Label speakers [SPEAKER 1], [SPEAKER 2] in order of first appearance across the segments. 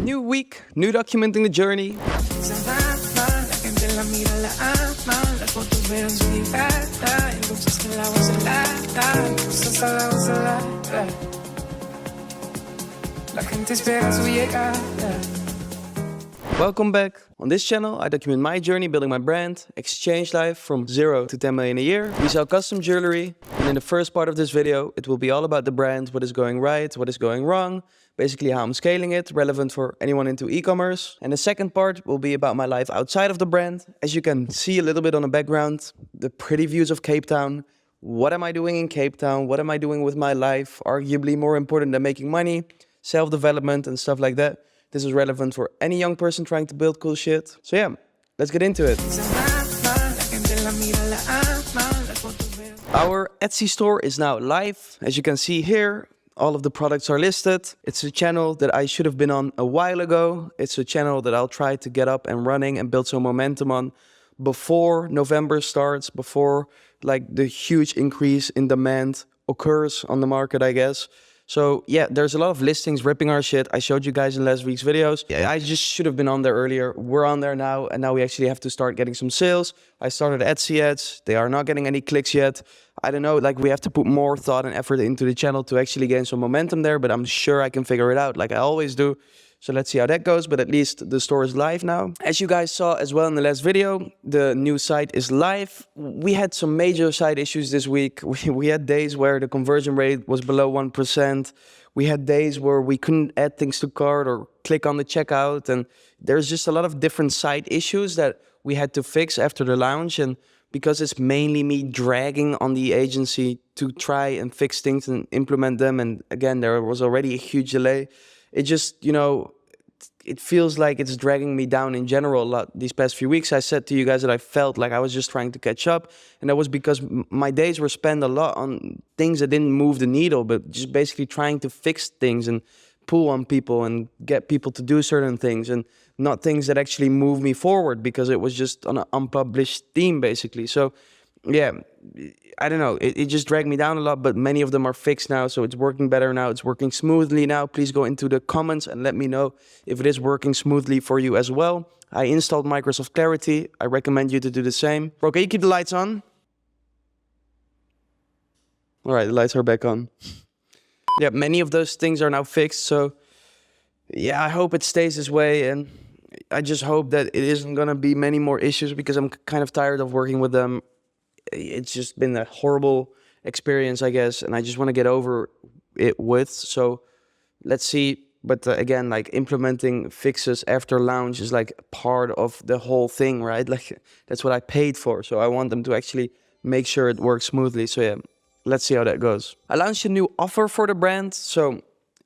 [SPEAKER 1] New week, new documenting the journey. Welcome back. On this channel, I document my journey building my brand, Exchange Life from 0 to 10 million a year. We sell custom jewelry, and in the first part of this video, it will be all about the brand, what is going right, what is going wrong, basically how I'm scaling it, relevant for anyone into e-commerce. And the second part will be about my life outside of the brand. As you can see a little bit on the background, the pretty views of Cape Town. What am I doing in Cape Town? What am I doing with my life? Arguably more important than making money, self-development and stuff like that. This is relevant for any young person trying to build cool shit. So yeah, let's get into it. Our Etsy store is now live. As you can see here, all of the products are listed. It's a channel that I should have been on a while ago. It's a channel that I'll try to get up and running and build some momentum on before November starts, before like the huge increase in demand occurs on the market, I guess. So yeah, there's a lot of listings ripping our shit. I showed you guys in last week's videos. Yeah, I just should have been on there earlier. We're on there now, and now we actually have to start getting some sales. I started Etsy ads. They are not getting any clicks yet. I don't know, like we have to put more thought and effort into the channel to actually gain some momentum there, but I'm sure I can figure it out like I always do. So let's see how that goes, but at least the store is live now. As you guys saw as well in the last video, the new site is live. We had some major site issues this week. We had days where the conversion rate was below 1%. We had days where we couldn't add things to cart or click on the checkout. And there's just a lot of different site issues that we had to fix after the launch. And because it's mainly me dragging on the agency to try and fix things and implement them. And again, there was already a huge delay. It just, you know, it feels like it's dragging me down in general a lot these past few weeks. I said to you guys that I felt like I was just trying to catch up. And that was because my days were spent a lot on things that didn't move the needle, but just basically trying to fix things and pull on people and get people to do certain things and not things that actually move me forward because it was just on an unpublished theme basically. So yeah, I don't know, it just dragged me down a lot, but many of them are fixed now, so it's working better now, it's working smoothly now. Please go into the comments and let me know if it is working smoothly for you as well. I installed Microsoft Clarity. I recommend you to do the same. Bro, can you keep the lights on? All right, the lights are back on. Yeah, many of those things are now fixed, so yeah, I hope it stays this way, and I just hope that it isn't gonna be many more issues because I'm kind of tired of working with them. It's just been a horrible experience, I guess, and I just want to get over it with. So let's see. But again, like implementing fixes after launch is like part of the whole thing, right? Like that's what I paid for. So I want them to actually make sure it works smoothly. So yeah, let's see how that goes. I launched a new offer for the brand. So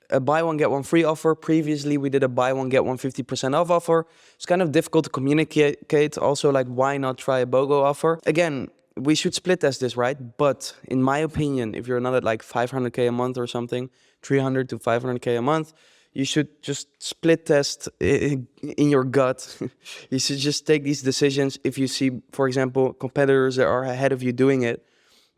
[SPEAKER 1] a buy one, get one free offer. Previously, we did a buy one, get one 50% off offer. It's kind of difficult to communicate. Also, like, why not try a BOGO offer? Again, we should split test this, right? But in my opinion, if you're not at like 500K a month or something, 300 to 500K a month, you should just split test in your gut. You should just take these decisions. If you see, for example, competitors that are ahead of you doing it,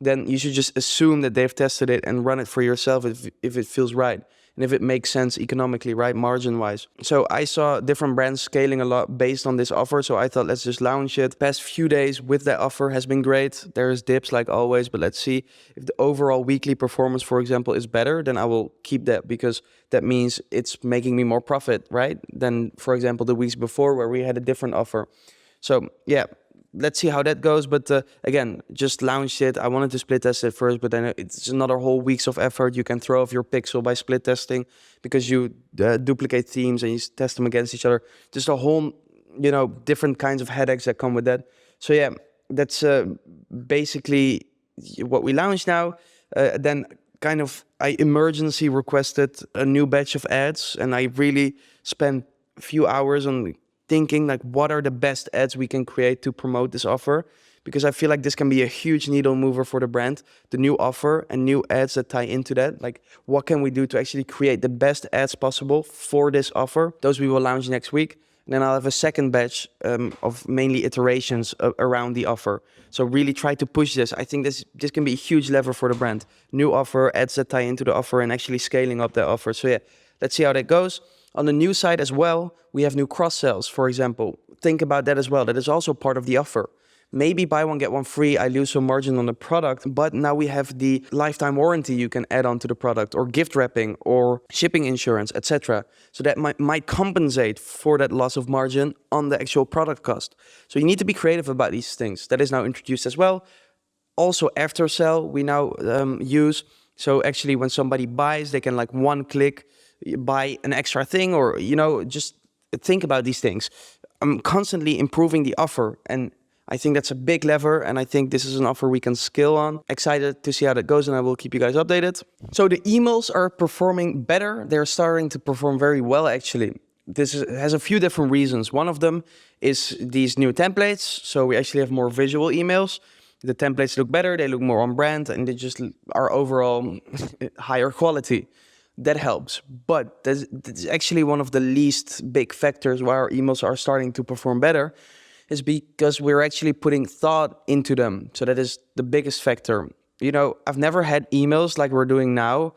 [SPEAKER 1] then you should just assume that they've tested it and run it for yourself if it feels right. And if it makes sense economically, right, margin-wise. So I saw different brands scaling a lot based on this offer, so I thought let's just launch it. Past few days with that offer has been great. There's dips like always, but let's see if the overall weekly performance, for example, is better, then I will keep that because that means it's making me more profit, right, than, for example, the weeks before where we had a different offer. So yeah, let's see how that goes. But again, just launched it. I wanted to split test it first, but then it's another whole weeks of effort. You can throw off your pixel by split testing because you duplicate themes and you test them against each other. Just a whole, you know, different kinds of headaches that come with that. So yeah, that's basically what we launched now. Then kind of I emergency requested a new batch of ads, and I really spent a few hours on thinking like what are the best ads we can create to promote this offer, because I feel like this can be a huge needle mover for the brand, the new offer and new ads that tie into that. Like what can we do to actually create the best ads possible for this offer? Those we will launch next week. And then I'll have a second batch of mainly iterations around the offer. So really try to push this. I think this can be a huge lever for the brand. New offer, ads that tie into the offer, and actually scaling up the offer. So yeah, let's see how that goes. On the new side as well, we have new cross-sells, for example. Think about that as well. That is also part of the offer. Maybe buy one, get one free, I lose some margin on the product, but now we have the lifetime warranty you can add on to the product, or gift wrapping, or shipping insurance, etc. So that might compensate for that loss of margin on the actual product cost. So you need to be creative about these things. That is now introduced as well. Also, after sell, we now use. So actually, when somebody buys, they can like one click buy an extra thing, or, just think about these things. I'm constantly improving the offer, and I think that's a big lever, and I think this is an offer we can scale on. Excited to see how that goes, and I will keep you guys updated. So the emails are performing better. They're starting to perform very well, actually. Has a few different reasons. One of them is these new templates. So we actually have more visual emails. The templates look better, they look more on brand, and they just are overall higher quality. That helps. But that's actually one of the least big factors why our emails are starting to perform better, is because we're actually putting thought into them. So that is the biggest factor. I've never had emails like we're doing now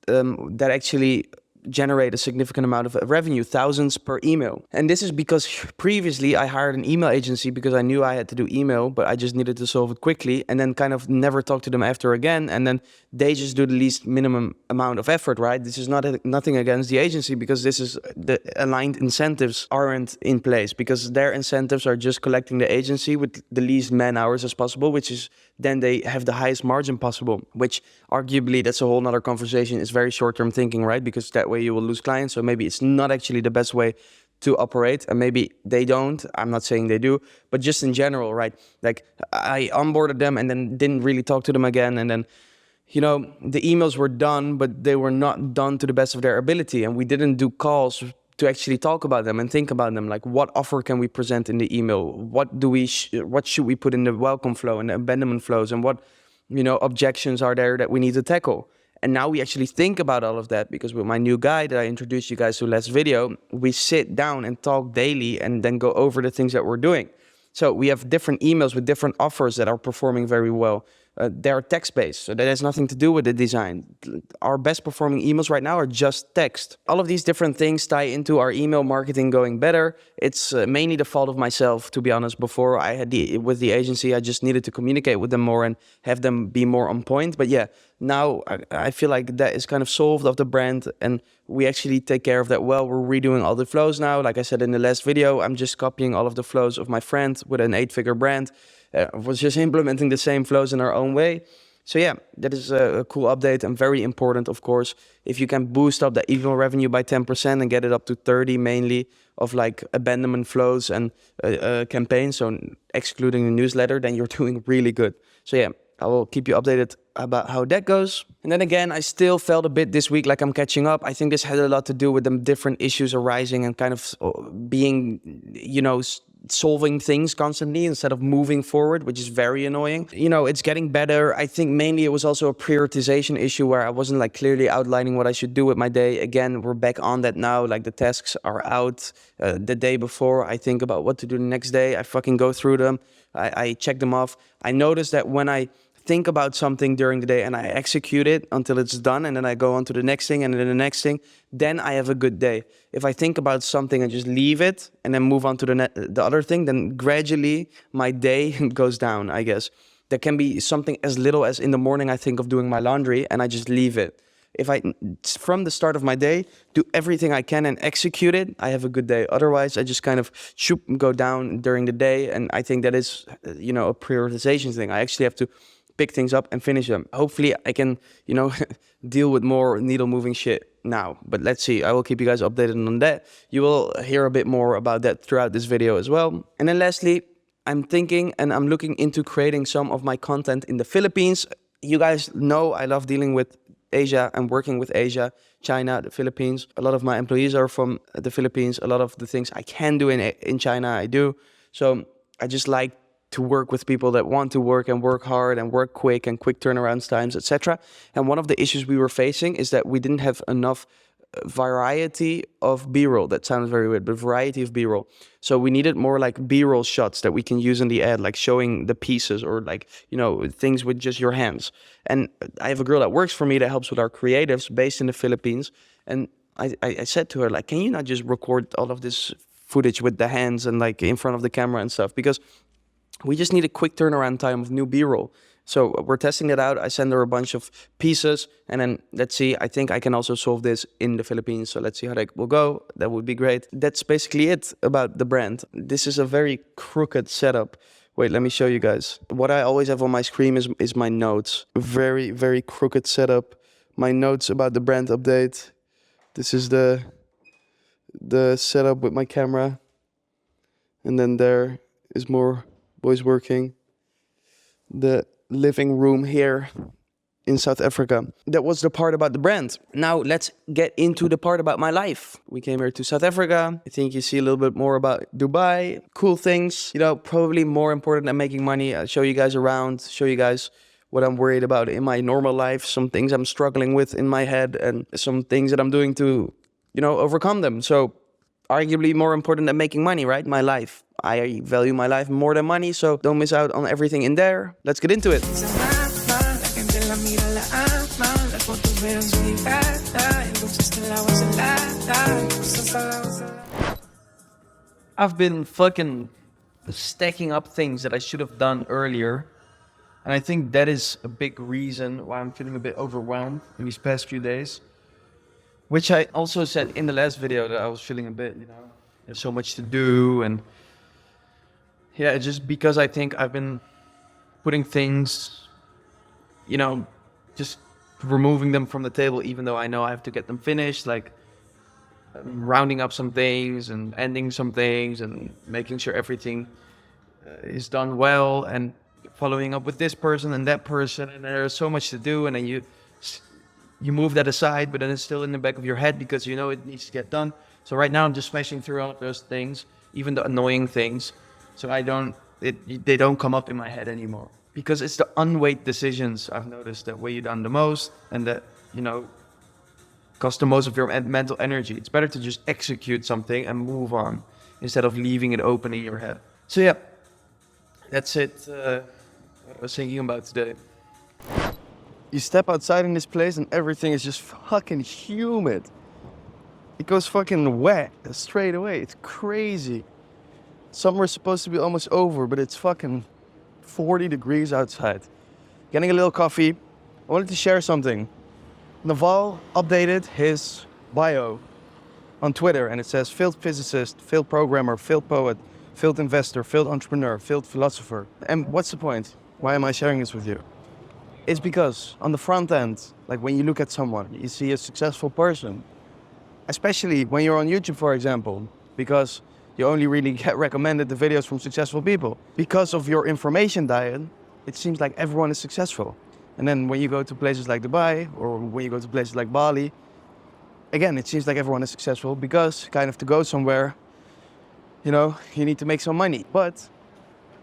[SPEAKER 1] that actually generate a significant amount of revenue, thousands per email. And this is because previously I hired an email agency because I knew I had to do email, but I just needed to solve it quickly, and then kind of never talk to them after again. And then they just do the least minimum amount of effort, right? This is nothing against the agency, because this is the aligned incentives aren't in place, because their incentives are just collecting the agency with the least man hours as possible, which is then they have the highest margin possible, which arguably that's a whole nother conversation. It's very short-term thinking, right? Because that way you will lose clients. So maybe it's not actually the best way to operate, and maybe they don't. I'm not saying they do, but just in general, right? Like I onboarded them and then didn't really talk to them again. And then, the emails were done, but they were not done to the best of their ability. And we didn't do calls to actually talk about them and think about them. Like, what offer can we present in the email? What should we put in the welcome flow and the abandonment flows? And what, objections are there that we need to tackle? And now we actually think about all of that, because with my new guy that I introduced you guys to last video, we sit down and talk daily and then go over the things that we're doing. So we have different emails with different offers that are performing very well. They're text-based, so that has nothing to do with the design. Our best performing emails right now are just text. All of these different things tie into our email marketing going better. It's mainly the fault of myself, to be honest. Before I had with the agency, I just needed to communicate with them more and have them be more on point. But yeah, now I feel like that is kind of solved of the brand, and we actually take care of that well. We're redoing all the flows now. Like I said in the last video, I'm just copying all of the flows of my friend with an 8-figure brand. Was just implementing the same flows in our own way. So yeah, that is a cool update, and very important, of course. If you can boost up the email revenue by 10% and get it up to 30 mainly of like abandonment flows and campaigns, so excluding the newsletter, then you're doing really good. So yeah, I will keep you updated about how that goes. And then again, I still felt a bit this week like I'm catching up. I think this had a lot to do with the different issues arising and kind of being, solving things constantly instead of moving forward, which is very annoying. It's getting better. I think mainly it was also a prioritization issue where I wasn't like clearly outlining what I should do with my day. Again, we're back on that now. Like the tasks are out the day before. I think about what to do the next day. I fucking go through them. I check them off. I noticed that when I think about something during the day and I execute it until it's done, and then I go on to the next thing and then the next thing, then I have a good day. If I think about something and just leave it and then move on to the other thing, then gradually my day goes down, I guess. There can be something as little as in the morning I think of doing my laundry and I just leave it. If I, from the start of my day, do everything I can and execute it, I have a good day. Otherwise, I just kind of go down during the day, and I think that is, a prioritization thing. I actually have to pick things up and finish them. Hopefully I can, deal with more needle moving shit now, but let's see. I will keep you guys updated on that. You will hear a bit more about that throughout this video as well. And then lastly, I'm thinking and I'm looking into creating some of my content in the Philippines. You guys know I love dealing with Asia and working with Asia, China, the Philippines. A lot of my employees are from the Philippines. A lot of the things I can do in China, I do. So I just like to work with people that want to work and work hard and work quick and quick turnaround times, etc. And one of the issues we were facing is that we didn't have enough variety of B-roll. That sounds very weird, but variety of B-roll. So we needed more like B-roll shots that we can use in the ad, like showing the pieces or like, things with just your hands. And I have a girl that works for me that helps with our creatives based in the Philippines. And I said to her, like, can you not just record all of this footage with the hands and like in front of the camera and stuff? Because we just need a quick turnaround time of new B-roll. So we're testing it out. I send her a bunch of pieces, and then let's see. I think I can also solve this in the Philippines. So let's see how that will go. That would be great. That's basically it about the brand. This is a very crooked setup. Wait, let me show you guys. What I always have on my screen is my notes. Very, very crooked setup. My notes about the brand update. This is the setup with my camera. And then there is more boys working. The living room here in South Africa. That was the part about the brand. Now let's get into the part about my life. We came here to South Africa. I think you see a little bit more about Dubai. Cool things, you know, probably more important than making money. I'll show you guys around, show you guys what I'm worried about in my normal life, some things I'm struggling with in my head, and some things that I'm doing to, you know, overcome them. So arguably more important than making money, right? My life. I value my life more than money, so don't miss out on everything in there. Let's get into it. I've been fucking stacking up things that I should have done earlier. And I think that is a big reason why I'm feeling a bit overwhelmed in these past few days. Which I also said in the last video that I was feeling a bit, you know, there's so much to do. And yeah, just because I think I've been putting things, you know, just removing them from the table, even though I know I have to get them finished, like rounding up some things and ending some things and making sure everything is done well and following up with this person and that person. And there's so much to do, and then you move that aside, but then it's still in the back of your head because you know it needs to get done. So right now I'm just smashing through all of those things, even the annoying things. So they don't come up in my head anymore. Because it's the unweighed decisions I've noticed that weigh you down the most and that, you know, cost the most of your mental energy. It's better to just execute something and move on instead of leaving it open in your head. So yeah, that's it. What I was thinking about today. You step outside in this place and everything is just fucking humid. It goes fucking wet straight away. It's crazy. Summer's supposed to be almost over, but it's fucking 40 degrees outside. Getting a little coffee. I wanted to share something. Naval updated his bio on Twitter, and it says failed physicist, failed programmer, failed poet, failed investor, failed entrepreneur, failed philosopher. And what's the point? Why am I sharing this with you? It's because on the front end, like when you look at someone, you see a successful person, especially when you're on YouTube, for example, because you only really get recommended the videos from successful people. Because of your information diet, it seems like everyone is successful. And then when you go to places like Dubai or when you go to places like Bali, again, it seems like everyone is successful because kind of to go somewhere, you know, you need to make some money. But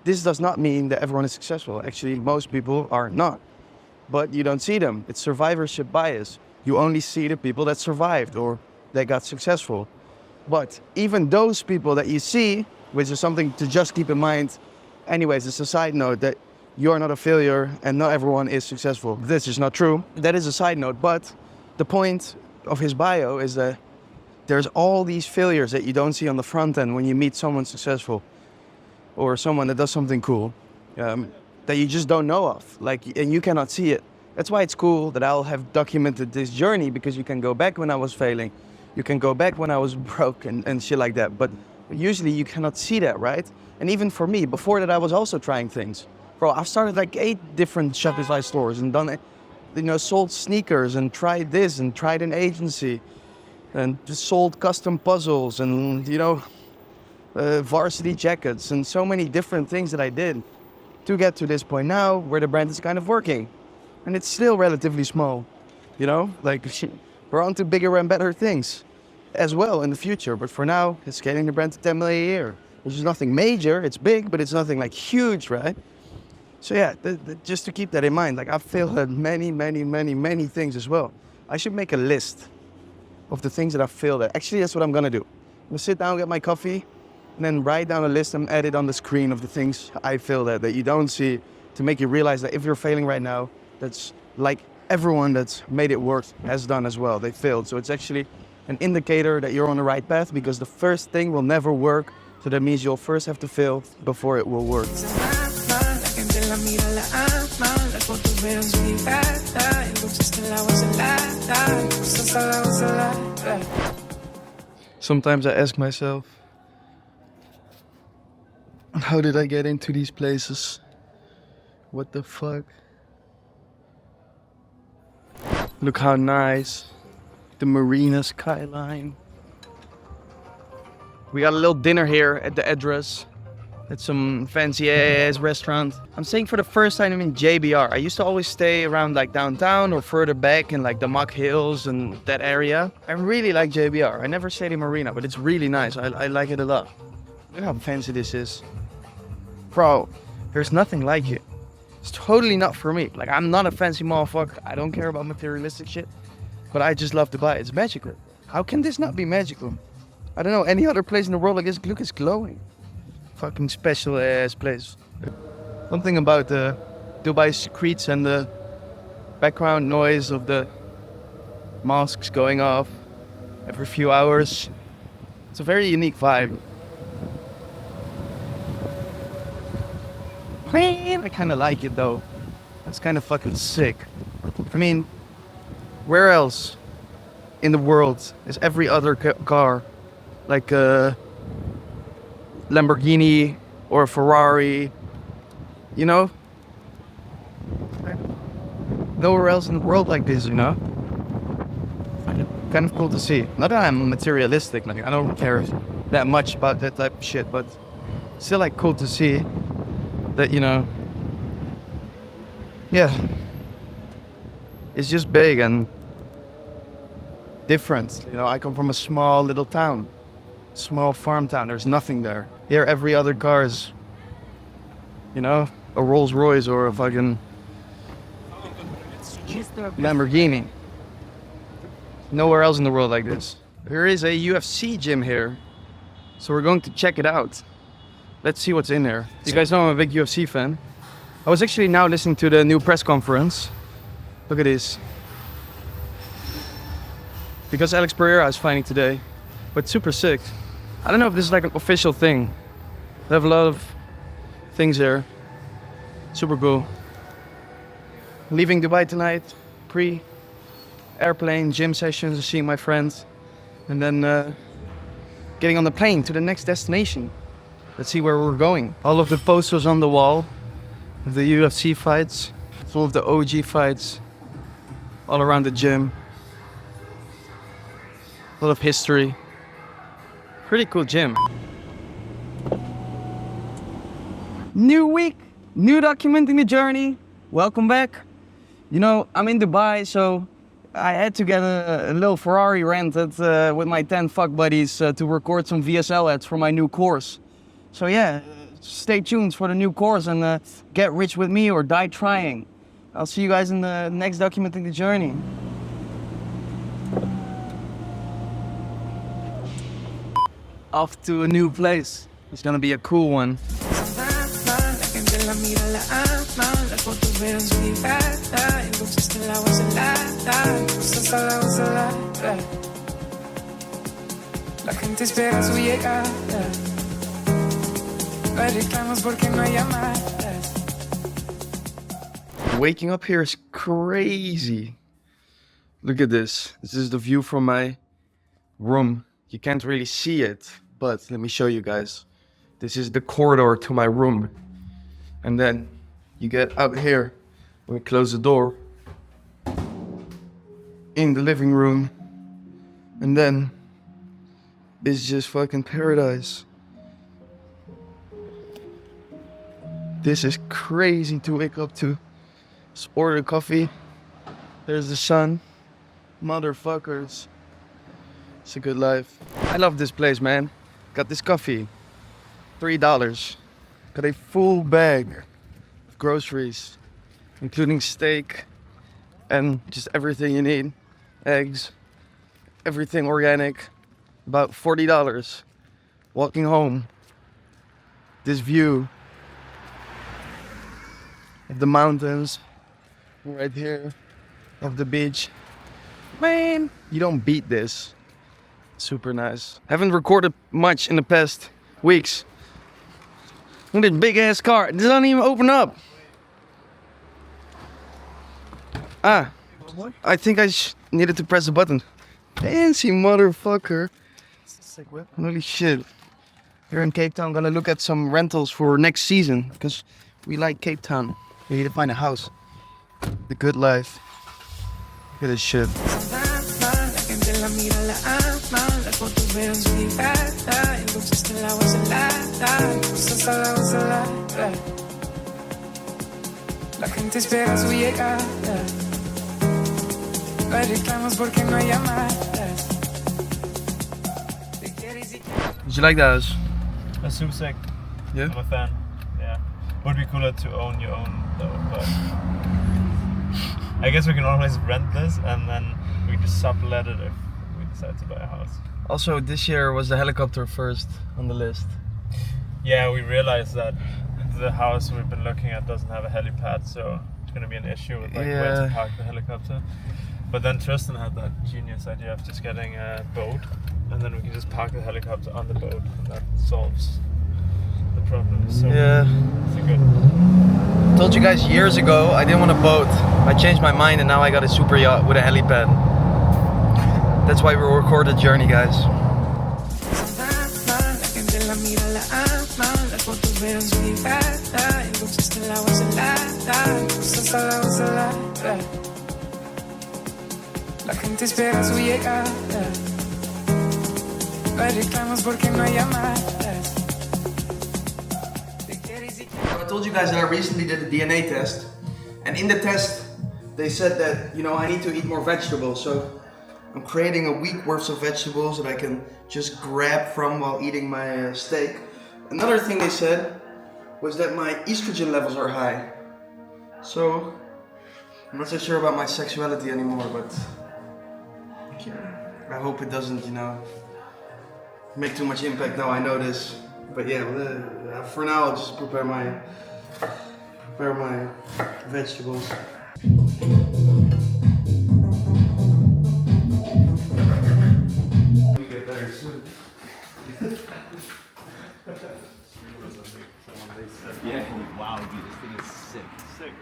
[SPEAKER 1] this does not mean that everyone is successful. Actually, most people are not. But you don't see them. It's survivorship bias. You only see the people that survived or that got successful. But even those people that you see, which is something to just keep in mind, anyways, it's a side note that you're not a failure and not everyone is successful. This is not true. That is a side note, but the point of his bio is that there's all these failures that you don't see on the front end when you meet someone successful or someone that does something cool that you just don't know of, and you cannot see it. That's why it's cool that I'll have documented this journey, because you can go back when I was failing. You can go back when I was broke and shit like that. But usually you cannot see that, right? And even for me, before that, I was also trying things. Bro, I've started like 8 different Shopify stores and done, you know, sold sneakers and tried this and tried an agency and just sold custom puzzles and, you know, varsity jackets and so many different things that I did to get to this point now where the brand is kind of working. And it's still relatively small, you know, like we're on to bigger and better things as well in the future. But for now, it's scaling the brand to 10 million a year, which is nothing major. It's big, but it's nothing like huge, right? So yeah, just to keep that in mind, like I've failed at many things as well. I should make a list of the things that I've failed at. Actually, that's what I'm gonna do. I'm gonna sit down, get my coffee, and then write down a list and add it on the screen of the things I failed at that you don't see, to make you realize that if you're failing right now, that's like everyone that's made it work has done as well. They failed. So it's actually an indicator that you're on the right path, because the first thing will never work. So that means you'll first have to fail before it will work. Sometimes I ask myself, how did I get into these places? What the fuck? Look how nice. The marina skyline. We got a little dinner here at the address. At some fancy ass restaurant. I'm staying for the first time in JBR. I used to always stay around like downtown or further back in like the Muck Hills and that area. I really like JBR. I never stayed in Marina, but it's really nice. I like it a lot. Look how fancy this is. Bro, there's nothing like it. It's totally not for me. Like, I'm not a fancy motherfucker. I don't care about materialistic shit. But I just love Dubai. It's magical. How can this not be magical? I don't know any other place in the world like this. Look, it's glowing. Fucking special ass place. Something about the Dubai streets and the background noise of the mosques going off every few hours. It's a very unique vibe. I kind of like it though. It's kind of fucking sick. I mean, where else in the world is every other car like a Lamborghini or a Ferrari, you know? Nowhere else in the world like this, you know? Kind of cool to see. Not that I'm materialistic, like I don't care that much about that type of shit, but still like cool to see that, you know, yeah, it's just big and different. You know, I come from a small little town, small farm town. There's nothing there. Here, every other car is, you know, a Rolls Royce or a fucking Lamborghini. Nowhere else in the world like this. There is a UFC gym here, so we're going to check it out. Let's see what's in there. You guys know I'm a big UFC fan. I was actually now listening to the new press conference. Look at this. Because Alex Pereira is fighting today, but super sick. I don't know if this is like an official thing. They have a lot of things there. Super cool. Leaving Dubai tonight, airplane, gym sessions, seeing my friends, and then getting on the plane to the next destination. Let's see where we're going. All of the posters on the wall of the UFC fights, full of the OG fights, all around the gym. A lot of history. Pretty cool gym. New week, new documenting the journey. Welcome back. You know, I'm in Dubai, so I had to get a little Ferrari rented with my 10 fuck buddies to record some VSL ads for my new course. So yeah, stay tuned for the new course and get rich with me or die trying. I'll see you guys in the next documenting the journey. Off to a new place. It's gonna be a cool one. Waking up here is crazy. Look at this. This is the view from my room. You can't really see it, but let me show you guys. This is the corridor to my room. And then you get out here, we close the door, in the living room, and then it's just fucking paradise. This is crazy to wake up to. Just order coffee. There's the sun. Motherfuckers. It's a good life. I love this place, man. Got this coffee. $3. Got a full bag of groceries, including steak and just everything you need. Eggs. Everything organic. About $40. Walking home. This view of the mountains right here, of the beach. Man, you don't beat this. Super nice. Haven't recorded much in the past weeks. Look at this big ass car. It doesn't even open up. I think I needed to press the button. Fancy motherfucker.
[SPEAKER 2] Sick whip.
[SPEAKER 1] Holy shit. Here in Cape Town, gonna look at some rentals for next season because we like Cape Town. We need to find a house. The good life. Look at this shit.
[SPEAKER 3] La gente espera su llegada. No hay reclamos porque no hay llamadas.
[SPEAKER 1] Did you like that house?
[SPEAKER 2] That's super sick.
[SPEAKER 1] Yeah?
[SPEAKER 2] I'm a fan. Yeah. Would be cooler to own your own though, but I guess we can always rent this and then we just sublet it if we decide to buy a house.
[SPEAKER 1] Also, this year was the helicopter first on the list.
[SPEAKER 2] Yeah, we realized that the house we've been looking at doesn't have a helipad, so it's gonna be an issue with like where to park the helicopter. But then Tristan had that genius idea of just getting a boat and then we can just park the helicopter on the boat and that solves the problem. So
[SPEAKER 1] Yeah.
[SPEAKER 2] it's a good.
[SPEAKER 1] Told you guys years ago I didn't want a boat. I changed my mind and now I got a super yacht with a helipad. That's why we record the journey, guys.
[SPEAKER 3] La gente espera su llegada. No hay reclamos porque no hay llamadas.
[SPEAKER 1] I told you guys that I recently did a DNA test, and in the test they said that, you know, I need to eat more vegetables, so I'm creating a week worth of vegetables that I can just grab from while eating my steak. Another thing they said was that my estrogen levels are high, so I'm not so sure about my sexuality anymore, but I hope it doesn't, you know, make too much impact now I know this. But yeah, for now I'll just prepare my vegetables. You get better soon.
[SPEAKER 2] Yeah, wow, dude, this thing is sick. Sick.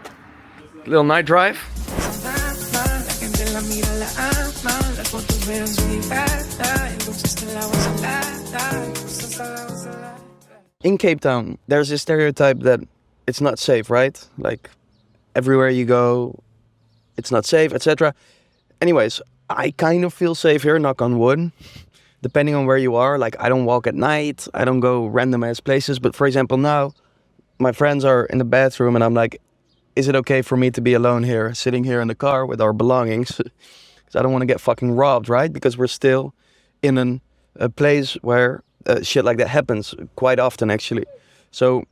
[SPEAKER 1] Little night drive. In Cape Town, there's this stereotype that it's not safe, right? Like, everywhere you go, it's not safe, etc. Anyways, I kind of feel safe here, knock on wood. Depending on where you are, like, I don't walk at night, I don't go random ass places. But for example, now, my friends are in the bathroom and I'm like, is it okay for me to be alone here, sitting here in the car with our belongings? Because I don't want to get fucking robbed, right? Because we're still in a place where shit like that happens quite often, actually. So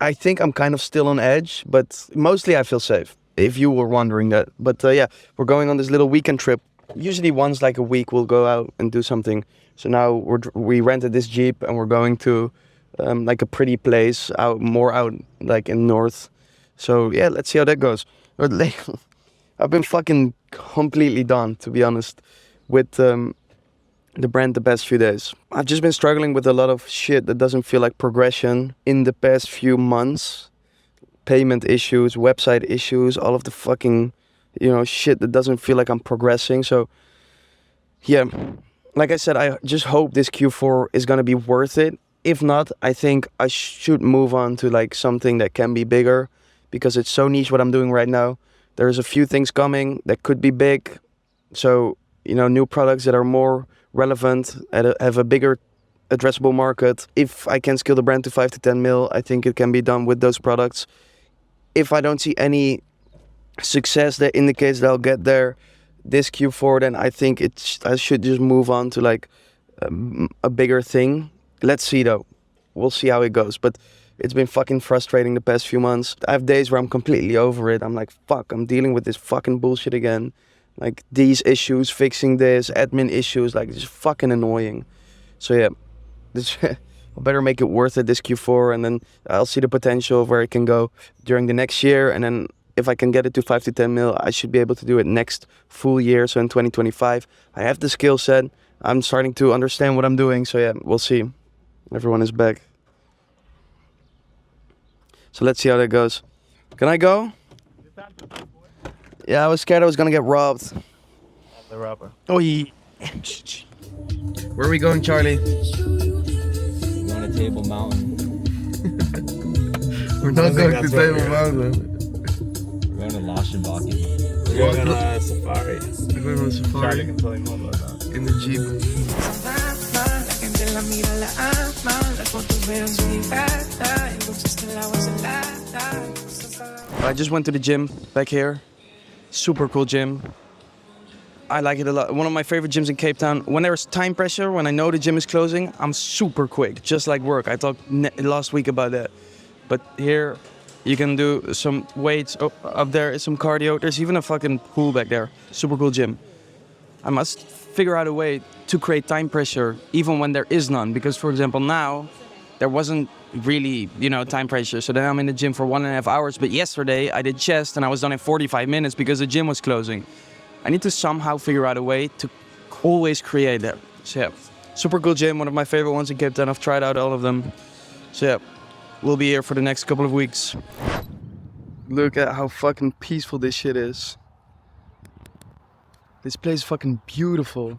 [SPEAKER 1] I think I'm kind of still on edge, but mostly I feel safe, if you were wondering that. But yeah, we're going on this little weekend trip. Usually once like a week we'll go out and do something. So now we rented this Jeep and we're going to like a pretty place more out like in north. So yeah, let's see how that goes. I've been fucking completely done, to be honest, with the brand the past few days. I've just been struggling with a lot of shit that doesn't feel like progression in the past few months. Payment issues, website issues, all of the fucking, you know, shit that doesn't feel like I'm progressing. So yeah, like I said, I just hope this Q4 is gonna be worth it. If not, I think I should move on to like something that can be bigger, because it's so niche what I'm doing right now. There's a few things coming that could be big. So, you know, new products that are more relevant, have a bigger addressable market. If I can scale the brand to 5 to 10 mil, I think it can be done with those products. If I don't see any success that indicates that I'll get there this Q4, then I think I should just move on to like a bigger thing. Let's see though. We'll see how it goes. But it's been fucking frustrating the past few months. I have days where I'm completely over it. I'm like, fuck, I'm dealing with this fucking bullshit again. Like these issues, fixing this, admin issues, like it's fucking annoying. So yeah, I better make it worth it this Q4, and then I'll see the potential of where it can go during the next year. And then if I can get it to 5 to 10 mil, I should be able to do it next full year. So in 2025, I have the skill set, I'm starting to understand what I'm doing. So yeah, we'll see. Everyone is back. So let's see how that goes. Can I go? Yeah, I was scared I was gonna get robbed.
[SPEAKER 2] The rubber.
[SPEAKER 1] Oh, where are we going, Charlie?
[SPEAKER 4] We're on a Table Mountain.
[SPEAKER 1] We're not going to
[SPEAKER 2] that's
[SPEAKER 1] Table
[SPEAKER 2] what
[SPEAKER 1] Mountain.
[SPEAKER 4] We're going to Lashenbakken.
[SPEAKER 2] We're going on a safari.
[SPEAKER 1] We're going on a
[SPEAKER 2] Charlie
[SPEAKER 1] safari
[SPEAKER 2] can tell you more about that.
[SPEAKER 1] in the Jeep.
[SPEAKER 3] La gente la mira, la ama, las fotos vieron su libertad, entonces te la vas a lata.
[SPEAKER 1] I just went to the gym back here. Super cool gym. I like it a lot. One of my favorite gyms in Cape Town. When there's time pressure, when I know the gym is closing, I'm super quick, just like work. I talked last week about that. But here, you can do some weights. Oh, up there is some cardio. There's even a fucking pool back there. Super cool gym. I must figure out a way to create time pressure, even when there is none. Because, for example, now, there wasn't really, time pressure. So then I'm in the gym for 1.5 hours. But yesterday, I did chest and I was done in 45 minutes because the gym was closing. I need to somehow figure out a way to always create that. So yeah, super cool gym, one of my favorite ones in Cape Town. I've tried out all of them. So yeah, we'll be here for the next couple of weeks. Look at how fucking peaceful this shit is. This place is fucking beautiful.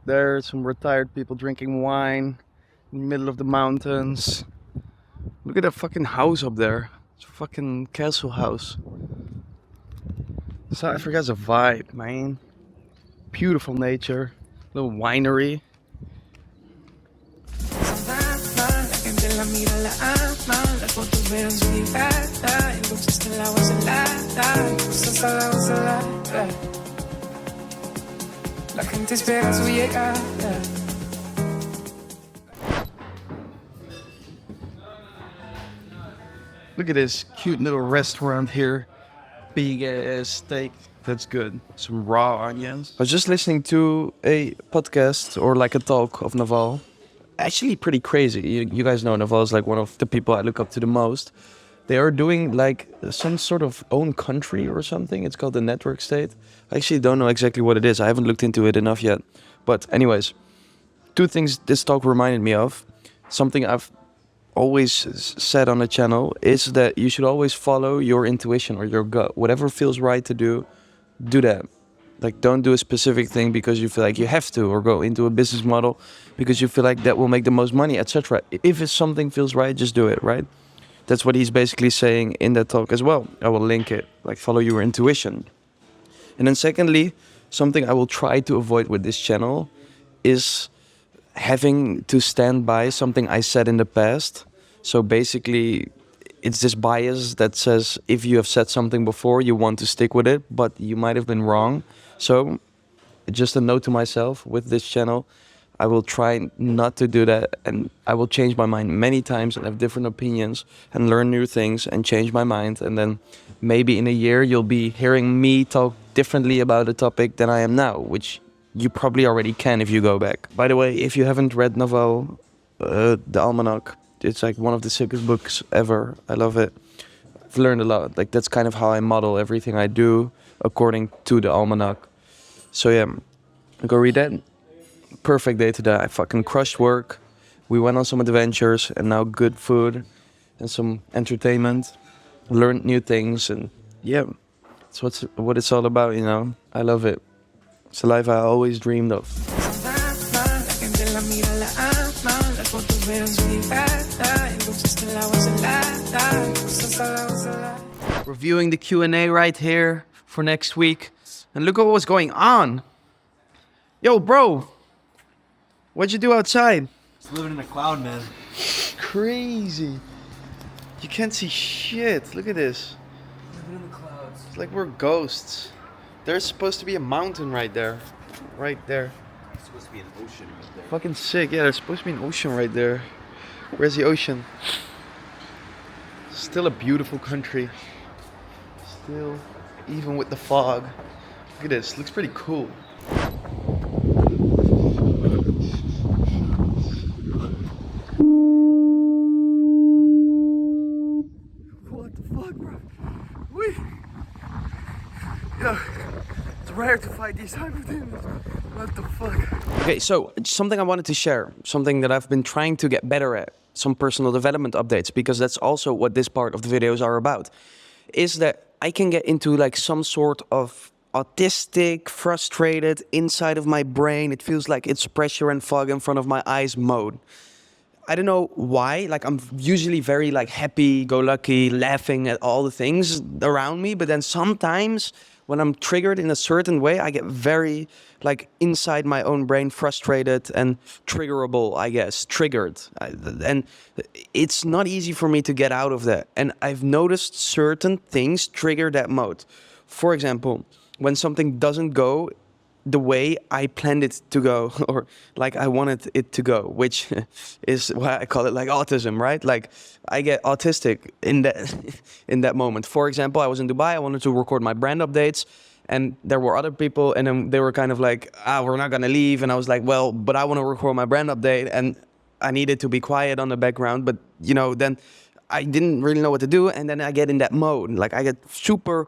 [SPEAKER 1] There are some retired people drinking wine in the middle of the mountains. Look at that fucking house up there. It's a fucking castle house. South Africa has a vibe, man. Beautiful nature, little winery. Look at this cute little restaurant here. Big ass steak. That's good. Some raw onions. I was just listening to a podcast or like a talk of Naval. Actually pretty crazy. You guys know Naval is like one of the people I look up to the most. They are doing like some sort of own country or something. It's called the network state. I actually don't know exactly what it is. I haven't looked into it enough yet. But anyways, 2 things this talk reminded me of. Something I've always said on the channel is that you should always follow your intuition or your gut. Whatever feels right to do that. Like, don't do a specific thing because you feel like you have to, or go into a business model because you feel like that will make the most money, etc. If something feels right, just do it, right? That's what he's basically saying in that talk as well. I will link it, like follow your intuition. And then secondly, something I will try to avoid with this channel is having to stand by something I said in the past. So basically, it's this bias that says if you have said something before, you want to stick with it, but you might have been wrong. So just a note to myself with this channel, I will try not to do that, and I will change my mind many times and have different opinions and learn new things and change my mind. And then maybe in a year, you'll be hearing me talk differently about a topic than I am now, which you probably already can if you go back. By the way, if you haven't read Naval, the Almanac, it's like one of the sickest books ever. I love it. I've learned a lot. Like, that's kind of how I model everything I do according to the Almanac. So yeah, go read that. Perfect day today. I fucking crushed work. We went on some adventures and now good food and some entertainment. Learned new things, and yeah, it's what it's all about, I love it. It's the life I always dreamed of. Reviewing the Q&A right here for next week. And look at what's going on. Yo, bro. What'd you do outside?
[SPEAKER 4] Just living in a cloud, man.
[SPEAKER 1] Crazy. You can't see shit. Look at this.
[SPEAKER 4] Living in the clouds.
[SPEAKER 1] It's like we're ghosts. There's supposed to be a mountain right there. Right there.
[SPEAKER 4] There's supposed to be an ocean right there.
[SPEAKER 1] Fucking sick. Yeah, there's supposed to be an ocean right there. Where's the ocean? Still a beautiful country. Still, even with the fog. Look at this. Looks pretty cool. What the fuck, bro? Yo, it's rare to fight these type of things. What the fuck? Okay, so something I wanted to share, something that I've been trying to get better at, some personal development updates, because that's also what this part of the videos are about, is that I can get into like some sort of autistic, frustrated, inside of my brain, it feels like it's pressure and fog in front of my eyes mode. I don't know why, like I'm usually very like happy-go-lucky, laughing at all the things around me, but then sometimes when I'm triggered in a certain way, I get very like inside my own brain frustrated and triggerable, I guess, triggered. And it's not easy for me to get out of that. And I've noticed certain things trigger that mode. For example, when something doesn't go the way I planned it to go, or like I wanted it to go, which is why I call it like autism, right? Like I get autistic in that in that moment. For example, I was in Dubai, I wanted to record my brand updates, and there were other people, and then they were kind of like, we're not gonna leave, and I was like, well, but I want to record my brand update, and I needed to be quiet on the background, but you know, then I didn't really know what to do, and then I get in that mode, like I get super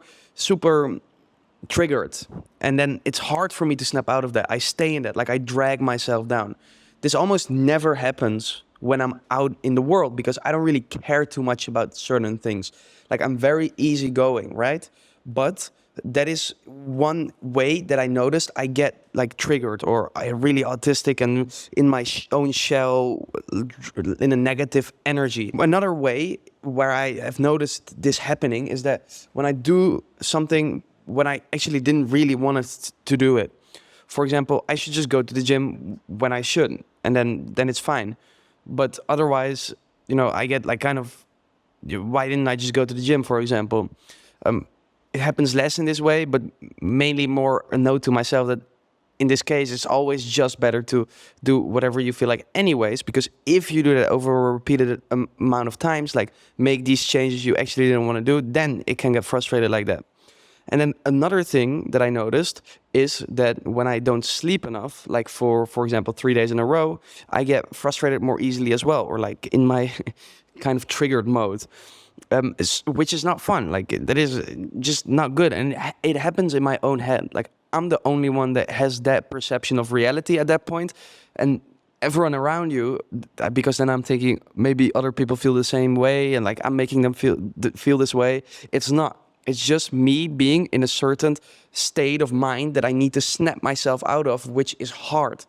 [SPEAKER 1] triggered, and then it's hard for me to snap out of that. I stay in that, like I drag myself down. This almost never happens when I'm out in the world because I don't really care too much about certain things. Like I'm very easygoing, right? But that is one way that I noticed I get like triggered, or I'm really autistic and in my own shell, in a negative energy. Another way where I have noticed this happening is that when I do something when I actually didn't really want to do it. For example, I should just go to the gym when I shouldn't, and then it's fine. But otherwise, you know, I get like kind of, why didn't I just go to the gym, for example? It happens less in this way, but mainly more a note to myself that in this case, it's always just better to do whatever you feel like anyways, because if you do that over a repeated amount of times, like make these changes you actually didn't want to do, then it can get frustrated like that. And then another thing that I noticed is that when I don't sleep enough, like for example, 3 days in a row, I get frustrated more easily as well, or like in my kind of triggered mode, which is not fun. Like that is just not good. And it happens in my own head. Like I'm the only one that has that perception of reality at that point. And everyone around you, because then I'm thinking maybe other people feel the same way, and like I'm making them feel this way. It's not. It's just me being in a certain state of mind that I need to snap myself out of, which is hard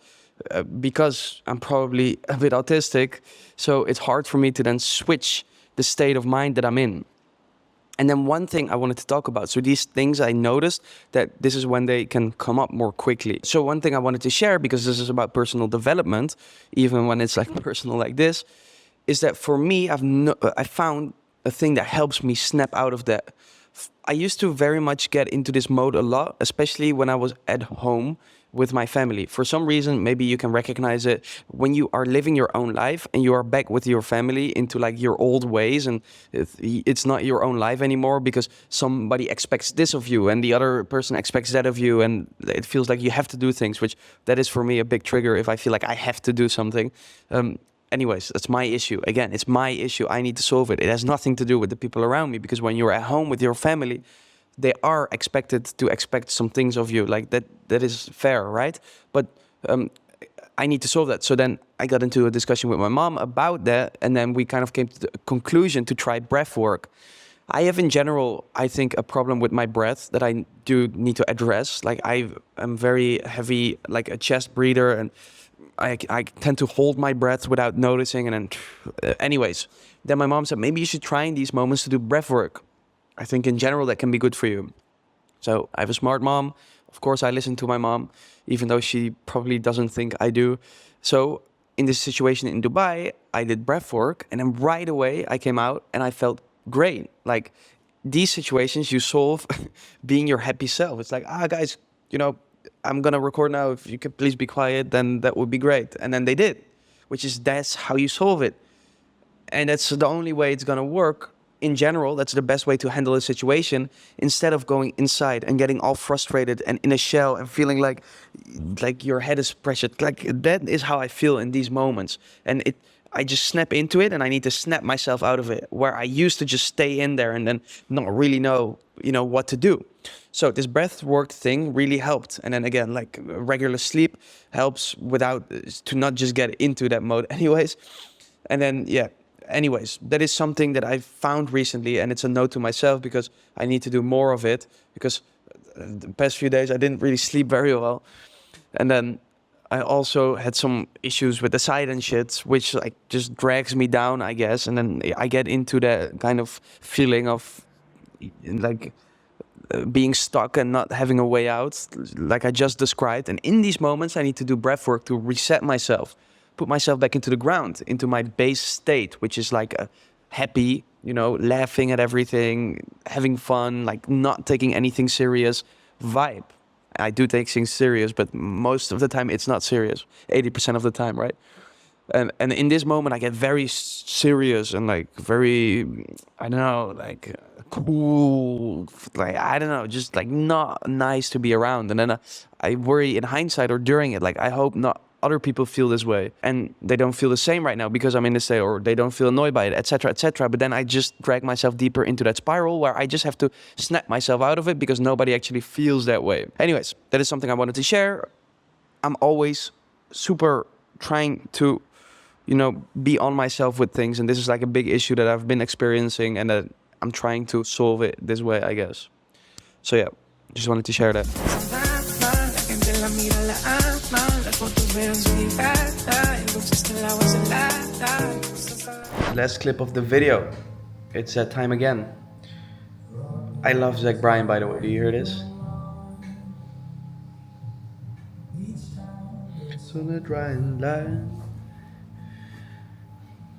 [SPEAKER 1] because I'm probably a bit autistic. So it's hard for me to then switch the state of mind that I'm in. And then one thing I wanted to talk about. So these things I noticed that this is when they can come up more quickly. So one thing I wanted to share, because this is about personal development, even when it's like personal like this, is that for me, I found a thing that helps me snap out of that. I used to very much get into this mode a lot, especially when I was at home with my family. For some reason, maybe you can recognize it when you are living your own life and you are back with your family into like your old ways, and it's not your own life anymore because somebody expects this of you and the other person expects that of you, and it feels like you have to do things, which that is for me a big trigger if I feel like I have to do something. Anyways, that's my issue. Again, it's my issue. I need to solve it. It has nothing to do with the people around me, because when you're at home with your family, they are expected to expect some things of you. Like that is fair, right? But I need to solve that. So then I got into a discussion with my mom about that, and then we kind of came to the conclusion to try breath work. I have in general, I think, a problem with my breath that I do need to address. Like I'm very heavy, like a chest breather, and I tend to hold my breath without noticing. And then anyways, then my mom said, maybe you should try in these moments to do breath work. I think in general that can be good for you. So I have a smart mom. Of course, I listen to my mom, even though she probably doesn't think I do. So in this situation in Dubai, I did breath work, and then right away I came out and I felt great. Like these situations you solve being your happy self. It's like, guys, you know, I'm gonna record now. If you could please be quiet, then that would be great. And then they did, that's how you solve it. And that's the only way it's gonna work. In general, that's the best way to handle a situation, instead of going inside and getting all frustrated and in a shell and feeling like your head is pressured. Like that is how I feel in these moments. And I just snap into it, and I need to snap myself out of it, where I used to just stay in there and then not really know, what to do. So this breath work thing really helped. And then again, like regular sleep helps without to not just get into that mode anyways. And then, yeah, anyways, that is something that I found recently, and it's a note to myself because I need to do more of it, because the past few days I didn't really sleep very well. And then I also had some issues with the side and shit, which like just drags me down, I guess. And then I get into that kind of feeling of like being stuck and not having a way out, like I just described. And in these moments, I need to do breath work to reset myself, put myself back into the ground, into my base state, which is like a happy, laughing at everything, having fun, like not taking anything serious vibe. I do take things serious, but most of the time it's not serious. 80% of the time, right? And in this moment, I get very serious and like very, I don't know, like cool, like I don't know, just like not nice to be around. And then I worry in hindsight or during it, like I hope not other people feel this way and they don't feel the same right now because I'm in this state, or they don't feel annoyed by it, etc., etc. But then I just drag myself deeper into that spiral where I just have to snap myself out of it because nobody actually feels that way. Anyways, that is something I wanted to share. I'm always super trying to, be on myself with things, and this is like a big issue that I've been experiencing and that I'm trying to solve it this way, I guess. So yeah, just wanted to share that. Last clip of the video. It's that time again. I love Zach Bryan, by the way. Do you hear this? It's on the drying line.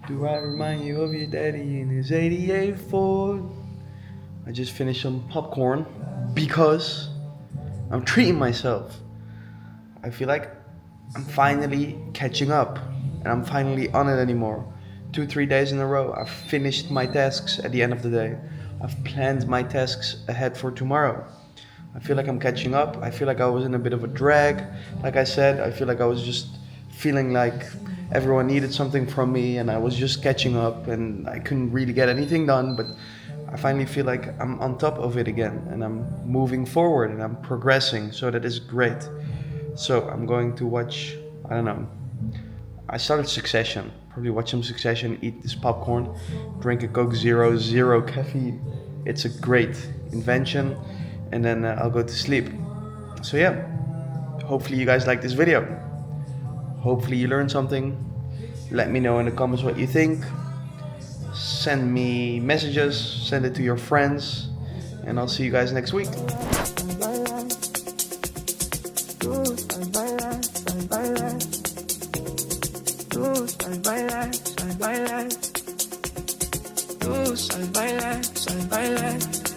[SPEAKER 1] Do I remind you of your daddy in his 88 Ford? I just finished some popcorn because I'm treating myself. I feel like I'm finally catching up and I'm finally on it anymore. 2-3 days in a row, I've finished my tasks at the end of the day. I've planned my tasks ahead for tomorrow. I feel like I'm catching up. I feel like I was in a bit of a drag. Like I said, I feel like I was just feeling like everyone needed something from me and I was just catching up and I couldn't really get anything done, but I finally feel like I'm on top of it again and I'm moving forward and I'm progressing, so that is great. So I'm going to watch, I don't know, I started Succession, probably watch some Succession, eat this popcorn, drink a Coke Zero, zero caffeine. It's a great invention, and then I'll go to sleep. So yeah, hopefully you guys like this video. Hopefully you learned something. Let me know in the comments what you think. Send me messages, send it to your friends, and I'll see you guys next week.
[SPEAKER 3] Sal bailar,